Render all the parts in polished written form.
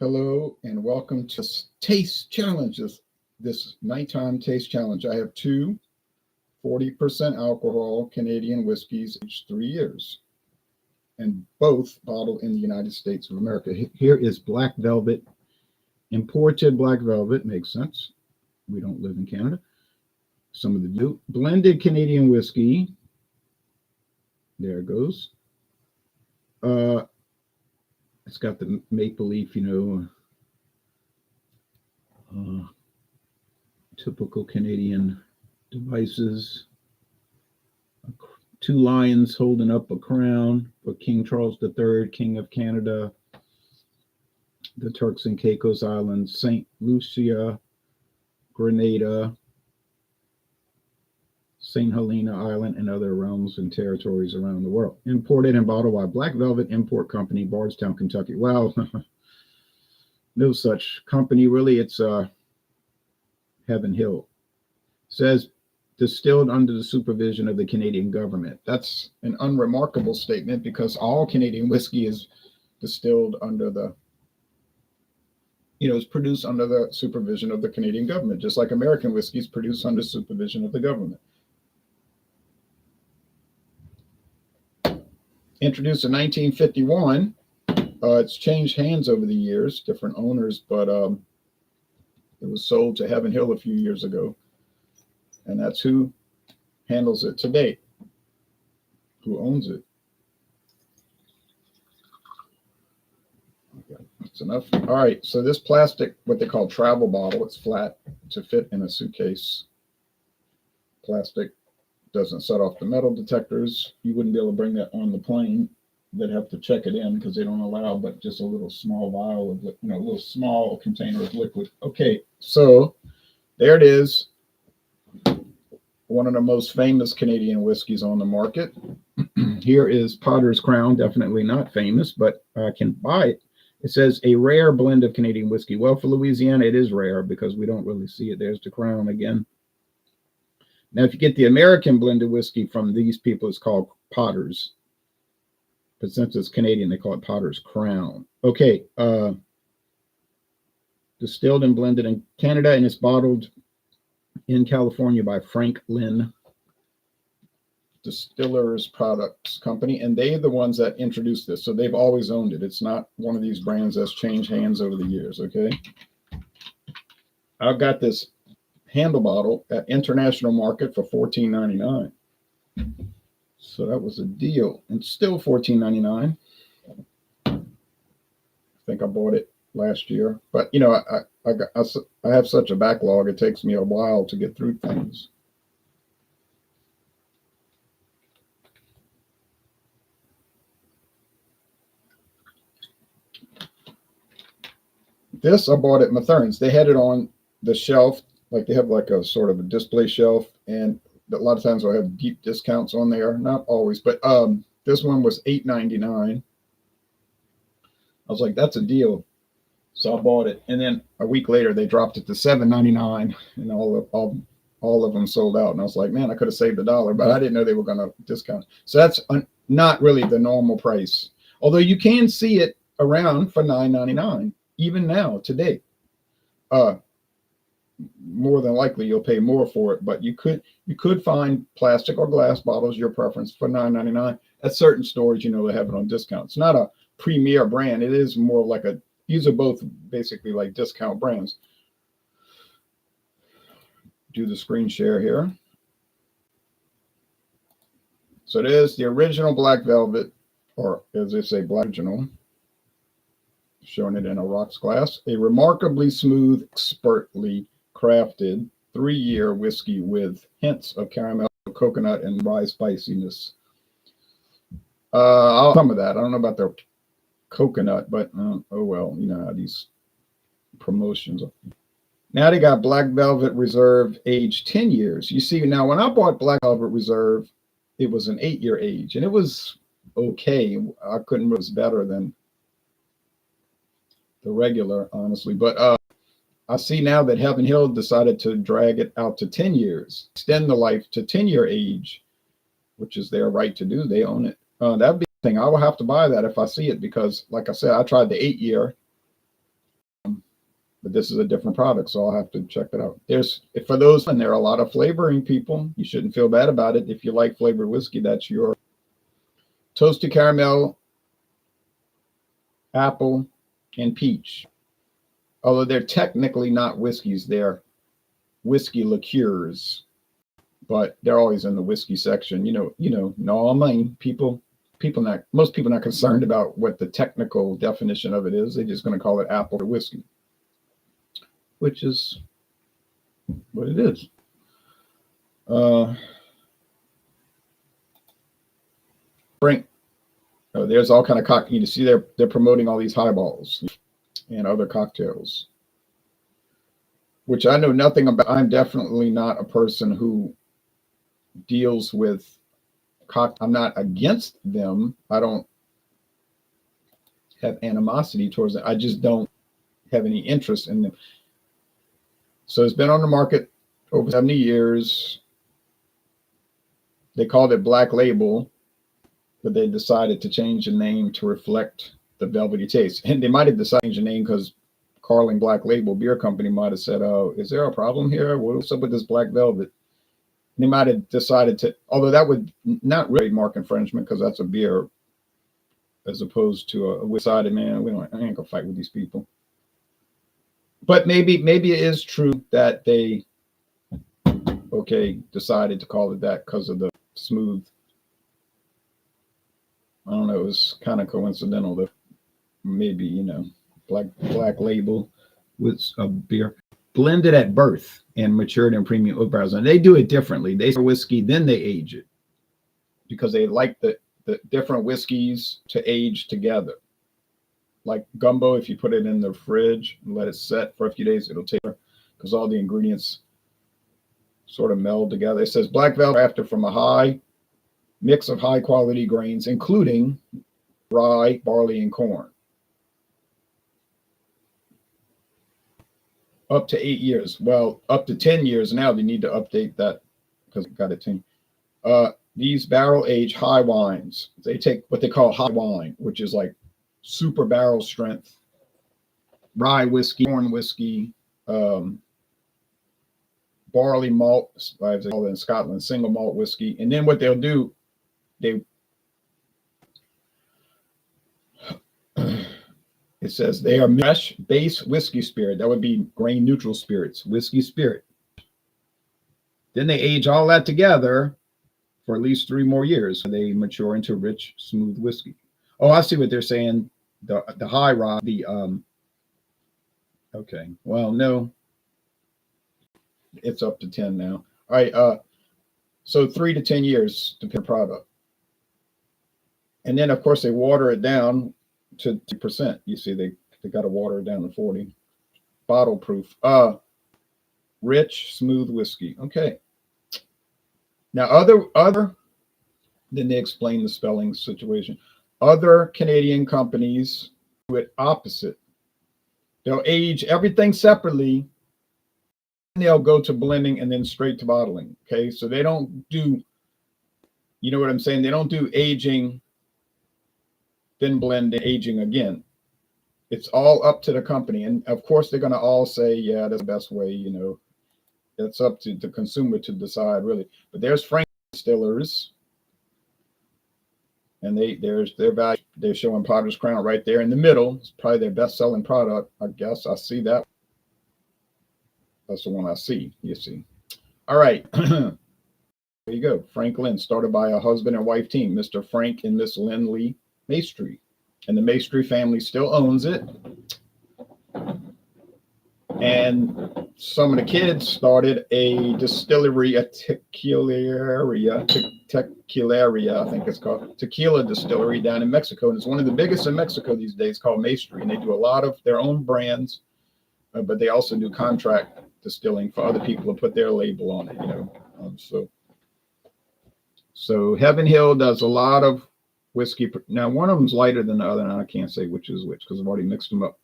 Hello and welcome to Taste Challenges. This nighttime taste challenge. I have two 40% alcohol Canadian whiskeys aged 3 years, and both bottled in the United States of America. Here is Black Velvet, imported Black Velvet. Makes sense. We don't live in Canada. Some of the do. Blended Canadian whiskey. There it goes. It's got the maple leaf, typical Canadian devices. Two lions holding up a crown for King Charles III, King of Canada, the Turks and Caicos Islands, St. Lucia, Grenada, St. Helena Island, and other realms and territories around the world. Imported and bottled by Black Velvet Import Company, Bardstown, Kentucky. Well, no such company, really. It's Heaven Hill. Says distilled under the supervision of the Canadian government. That's an unremarkable statement because all Canadian whiskey is distilled under is produced under the supervision of the Canadian government, just like American whiskey is produced under supervision of the government. Introduced in 1951. It's changed hands over the years, different owners, but it was sold to Heaven Hill a few years ago. And that's who handles it today, who owns it. Okay, that's enough. All right, so this plastic, what they call travel bottle, it's flat to fit in a suitcase. Plastic. Doesn't set off the metal detectors. You wouldn't be able to bring that on the plane. They'd have to check it in because they don't allow but just a little small vial of, a little small container of liquid. Okay, so there it is. One of the most famous Canadian whiskeys on the market. Here is Potter's Crown. Definitely not famous, but I can buy it. It says a rare blend of Canadian whiskey. Well, for Louisiana, it is rare because we don't really see it. There's the crown again. Now, if you get the American blended whiskey from these people, it's called Potter's. But since it's Canadian, they call it Potter's Crown. Okay. Distilled and blended in Canada, and it's bottled in California by Frank-Lin Distillers Products Company. And they're the ones that introduced this. So they've always owned it. It's not one of these brands that's changed hands over the years. Okay. I've got this handle bottle at international market for $14.99. So that was a deal, and still $14.99. I think I bought it last year, but I have such a backlog. It takes me a while to get through things. This I bought at Mathern's. They had it on the shelf. Like they have like a sort of a display shelf, and a lot of times they'll have deep discounts on there. Not always, but this one was $8.99. I was like, that's a deal. So I bought it. And then a week later they dropped it to $7.99, and all of them sold out. And I was like, man, I could have saved $1, but I didn't know they were gonna discount. So that's not really the normal price. Although you can see it around for $9.99, even now, today. More than likely you'll pay more for it, but you could find plastic or glass bottles, your preference, for $9.99 at certain stores. They have it on discount. It's not a premier brand. It is more like these are both basically like discount brands. Do the screen share here. So it is the original Black Velvet, or as they say, Black Original. Showing it in a rocks glass. A remarkably smooth, expertly crafted 3-year whiskey with hints of caramel, coconut, and rye spiciness. Some of that. I don't know about the coconut, but oh well, how these promotions are. Now they got Black Velvet Reserve aged 10 years. You see, now when I bought Black Velvet Reserve, it was an 8-year age, and it was okay. I couldn't. It was better than the regular, honestly, but I see now that Heaven Hill decided to drag it out to 10 years, extend the life to 10-year age, which is their right to do. They own it. That'd be the thing. I will have to buy that if I see it because, like I said, I tried the 8-year but this is a different product, so I'll have to check it out. For those, and there are a lot of flavoring people. You shouldn't feel bad about it. If you like flavored whiskey, that's your toasted caramel, apple, and peach. Although they're technically not whiskeys, they're whiskey liqueurs, but they're always in the whiskey section. No, I mean, most people not concerned about what the technical definition of it is. They're just going to call it apple or whiskey, which is what it is. Frank, there's all kind of cocktails. You see, they're promoting all these highballs and other cocktails, which I know nothing about. I'm definitely not a person who deals with I'm not against them. I don't have animosity towards them. I just don't have any interest in them. So it's been on the market over 70 years. They called it Black Label, but they decided to change the name to reflect the velvety taste. And they might have decided to change the name because Carling Black Label Beer Company might have said, "Oh, is there a problem here? What's up with this black velvet?" They might have decided to, although that would not really mark infringement because that's a beer as opposed to a decided, man, I ain't gonna fight with these people. But maybe it is true that they, decided to call it that because of the smooth. I don't know, it was kind of coincidental that maybe, Black Label was a beer blended at birth and matured in premium oak barrels. And they do it differently. They start whiskey, then they age it because they like the different whiskeys to age together. Like gumbo, if you put it in the fridge and let it set for a few days, it'll take because all the ingredients sort of meld together. It says Black Velvet crafted from a high mix of high quality grains, including rye, barley, and corn. Up to 8 years. Well, up to 10 years now, they need to update that because it got it 10. These barrel aged high wines, they take what they call high wine, which is like super barrel strength, rye whiskey, corn whiskey, barley malt, as they call it in Scotland, single malt whiskey. And then what they'll do, it says they are mash base whiskey spirit. That would be grain neutral spirits, whiskey spirit. Then they age all that together for at least 3 more years. They mature into rich, smooth whiskey. Oh, I see what they're saying. The high rye, okay. Well, no, it's up to 10 now. All right. So 3 to 10 years to pick a product. And then, of course, they water it down to 2%. You see, they got to water it down to 40. Bottle proof. Rich, smooth whiskey. Okay. Now, then they explain the spelling situation. Other Canadian companies do it opposite. They'll age everything separately, and they'll go to blending and then straight to bottling. Okay, so they don't do, you know what I'm saying? They don't do aging, then blend and aging again. It's all up to the company. And of course, they're going to all say, yeah, that's the best way, It's up to the consumer to decide, really. But there's Frank distillers, and they're showing Potter's Crown right there in the middle. It's probably their best-selling product, I guess. I see that. That's the one I see. You see. All right. There you go. Frank-Lin, started by a husband and wife team, Mr. Frank and Miss Lynn Lee Maestri. And the Maestri family still owns it. And some of the kids started a distillery, a tequilaria, I think it's called, tequila distillery down in Mexico. And it's one of the biggest in Mexico these days, called Maestri. And they do a lot of their own brands, but they also do contract distilling for other people to put their label on it, So Heaven Hill does a lot of whiskey. Now, one of them's lighter than the other, and I can't say which is which because I've already mixed them up.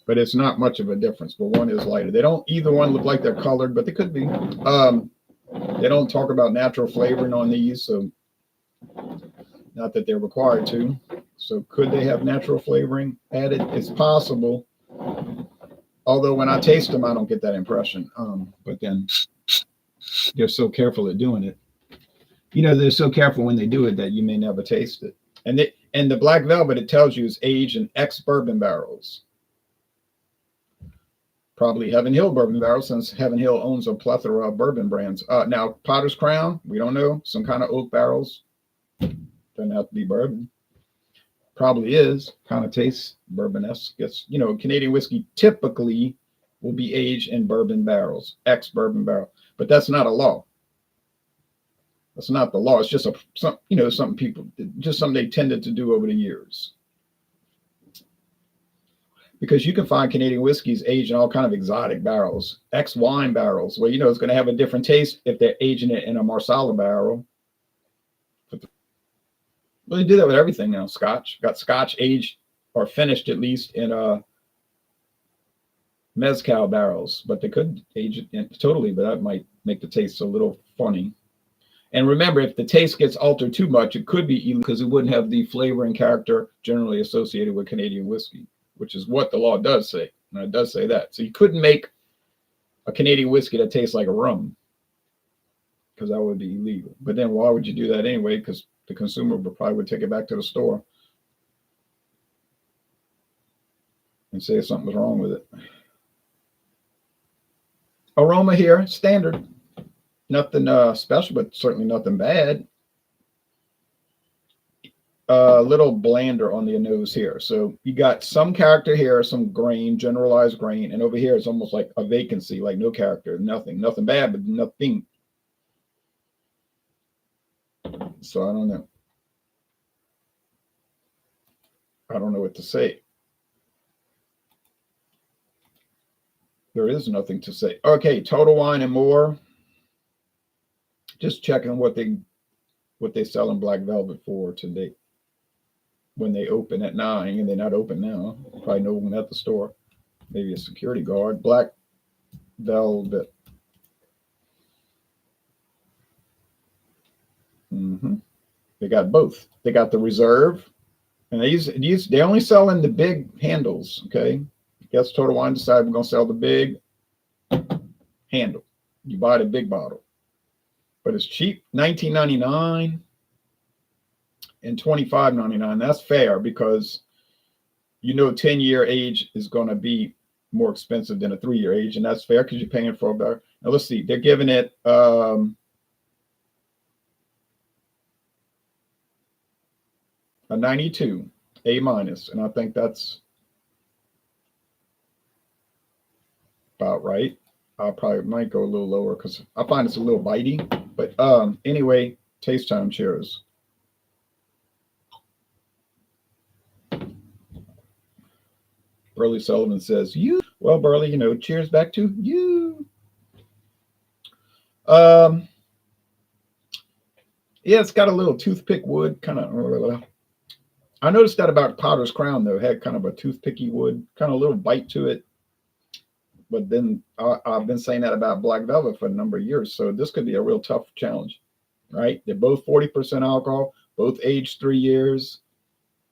But it's not much of a difference. But one is lighter. They don't either one look like they're colored, but they could be. They don't talk about natural flavoring on these, so not that they're required to. So could they have natural flavoring added? It's possible. Although when I taste them, I don't get that impression. But then they're so careful at doing it. They're so careful when they do it that you may never taste it. And the black velvet, it tells you, is aged in ex bourbon barrels. Probably Heaven Hill bourbon barrels, since Heaven Hill owns a plethora of bourbon brands. Now, Potter's Crown, we don't know. Some kind of oak barrels. Doesn't have to be bourbon. Probably is. Kind of tastes bourbon-esque. It's, Canadian whiskey typically will be aged in bourbon barrels, ex-bourbon barrel. But that's not a law. That's not the law. It's just something people, just something they tended to do over the years. Because you can find Canadian whiskeys aged in all kind of exotic barrels, ex-wine barrels, where it's going to have a different taste if they're aging it in a Marsala barrel. Well, they do that with everything now. Scotch got Scotch aged or finished at least in mezcal barrels, but they could age it totally, but that might make the taste a little funny. And remember, if the taste gets altered too much, it could be illegal because it wouldn't have the flavor and character generally associated with Canadian whiskey, which is what the law does say. And it does say that. So you couldn't make a Canadian whiskey that tastes like a rum, because that would be illegal. But then why would you do that anyway? Because the consumer probably would take it back to the store and say something was wrong with it. Aroma here, standard. Nothing special, but certainly nothing bad. A little blander on the nose here. So you got some character here, some grain, generalized grain. And over here, it's almost like a vacancy, like no character, nothing bad, but nothing. So I don't know. I don't know what to say. There is nothing to say. Okay, Total Wine and More. Just checking what they sell in Black Velvet for today. When they open at 9, and they're not open now. Probably no one at the store. Maybe a security guard. Black Velvet. They got both. They got the Reserve, and they only sell in the big handles. Okay, I guess Total Wine decided we're gonna sell the big handle. You buy the big bottle, but it's cheap, $19.99 and $25.99. That's fair because 10-year age is gonna be more expensive than a 3-year age, and that's fair because you're paying for a better. Now let's see, they're giving it a 92, A-, and I think that's about right. I probably might go a little lower because I find it's a little bitey. But anyway, taste time. Cheers. Burley Sullivan says, "You." Well, Burley, cheers back to you. Yeah, it's got a little toothpick wood kind of. I noticed that about Potter's Crown, though. It had kind of a toothpicky wood, kind of a little bite to it. But then I've been saying that about Black Velvet for a number of years. So this could be a real tough challenge, right? They're both 40% alcohol, both aged 3 years.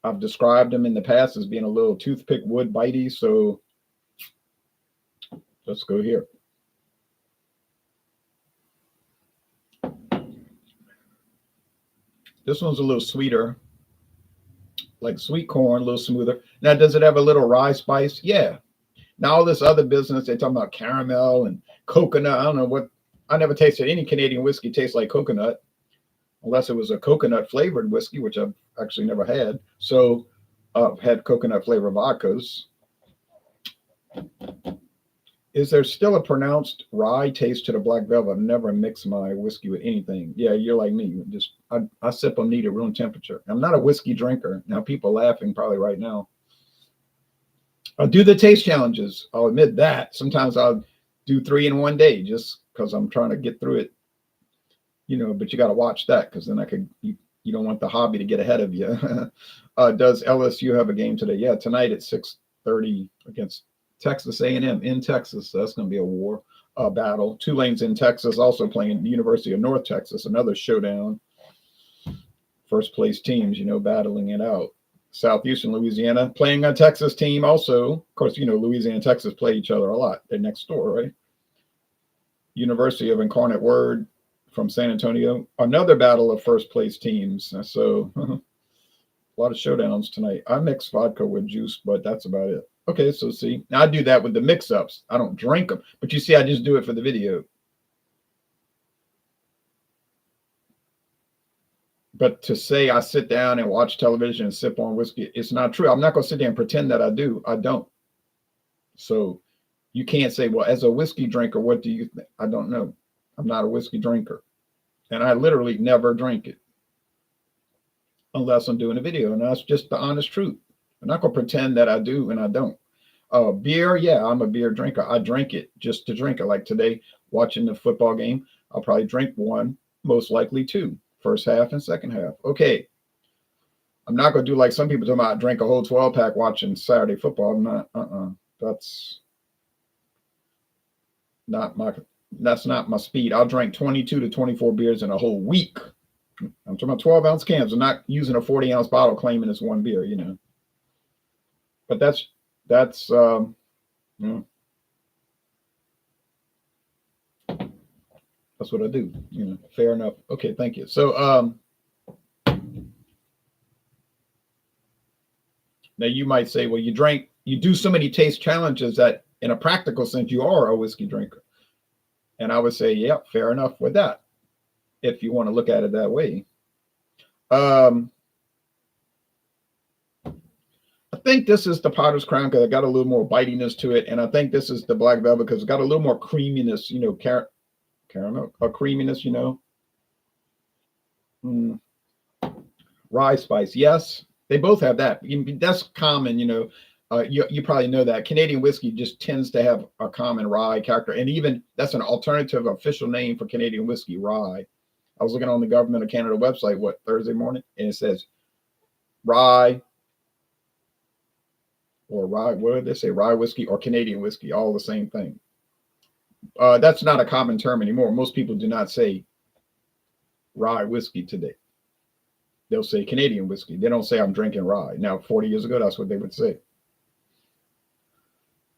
I've described them in the past as being a little toothpick wood bitey. So let's go here. This one's a little sweeter. Like sweet corn, a little smoother. Now, does it have a little rye spice? Yeah. Now, all this other business, they're talking about caramel and coconut. I don't know what. I never tasted any Canadian whiskey taste like coconut, unless it was a coconut flavored whiskey, which I've actually never had. So I've had coconut flavored vodkas. Is there still a pronounced rye taste to the Black Velvet? I've never mixed my whiskey with anything. Yeah, you're like me. Just I sip them neat at room temperature. I'm not a whiskey drinker. Now people laughing probably right now. I'll do the taste challenges. I'll admit that. Sometimes I'll do 3 in one day just because I'm trying to get through it. But you got to watch that because then you don't want the hobby to get ahead of you. Does LSU have a game today? Yeah, tonight at 6:30 against Texas A&M in Texas. So that's going to be a war battle. Tulane's in Texas, also playing the University of North Texas, another showdown. First place teams, battling it out. Southeastern Louisiana, playing a Texas team also. Of course, you know, Louisiana and Texas play each other a lot. They're next door, right? University of Incarnate Word from San Antonio. Another battle of first place teams. So a lot of showdowns tonight. I mix vodka with juice, but that's about it. Okay, so see, now I do that with the mix-ups. I don't drink them, but you see, I just do it for the video. But to say I sit down and watch television and sip on whiskey, it's not true. I'm not going to sit there and pretend that I do. I don't. So you can't say, well, as a whiskey drinker, what do you think? I don't know. I'm not a whiskey drinker. And I literally never drink it unless I'm doing a video. And that's just the honest truth. I'm not going to pretend that I do and I don't. Beer, yeah, I'm a beer drinker. I drink it just to drink it. Like today, watching the football game, I'll probably drink one, most likely two, first half and second half. Okay. I'm not going to do like some people talking about drink a whole 12-pack watching Saturday football. I'm not, that's not my speed. I'll drink 22 to 24 beers in a whole week. I'm talking about 12-ounce cans. I'm not using a 40-ounce bottle claiming it's one beer, you know. But that's you know, that's what I do, you know. Fair enough. Okay, thank you. So now you might say, well, you do so many taste challenges that in a practical sense you are a whiskey drinker. And I would say, yeah, fair enough with that, if you want to look at it that way. I think this is the Potter's Crown because it got a little more bitiness to it. And I think this is the Black Velvet because it's got a little more creaminess, you know, caramel, a creaminess, you know. Rye spice. Yes, they both have that. That's common, you know. You probably know that Canadian whiskey just tends to have a common rye character. And even that's an alternative official name for Canadian whiskey, rye. I was looking on the Government of Canada website, Thursday morning, and it says rye or rye, what did they say? Rye whiskey or Canadian whiskey, all the same thing. That's not a common term anymore. Most people do not say rye whiskey today. They'll say Canadian whiskey. They don't say I'm drinking rye. Now, 40 years ago, that's what they would say.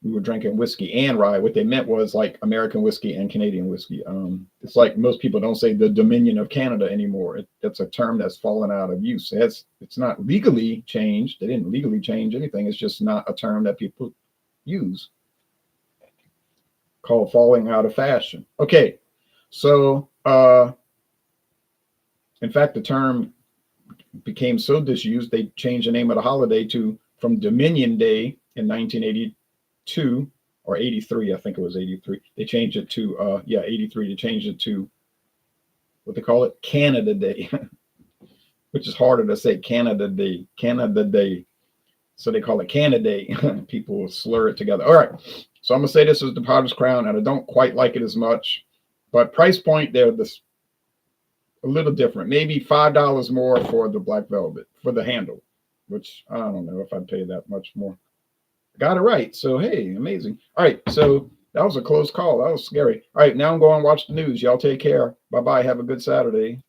We were drinking whiskey and rye. What they meant was like American whiskey and Canadian whiskey. It's like most people don't say the Dominion of Canada anymore. It's a term that's fallen out of use. It's not legally changed. They didn't legally change anything. It's just not a term that people use. Called falling out of fashion. Okay, so in fact, the term became so disused they changed the name of the holiday from Dominion Day in 1982 or 83. I think it was 83. They changed it to 83. They changed it to what they call it, Canada Day, which is harder to say. Canada Day. So they call it Canada Day. People will slur it together. All right. So I'm gonna say this is the Potter's Crown, and I don't quite like it as much, but price point they're a little different. Maybe $5 more for the Black Velvet for the handle, which I don't know if I'd pay that much more. Got it right. So, hey, amazing. All right. So that was a close call. That was scary. All right. Now I'm going to watch the news. Y'all take care. Bye-bye. Have a good Saturday.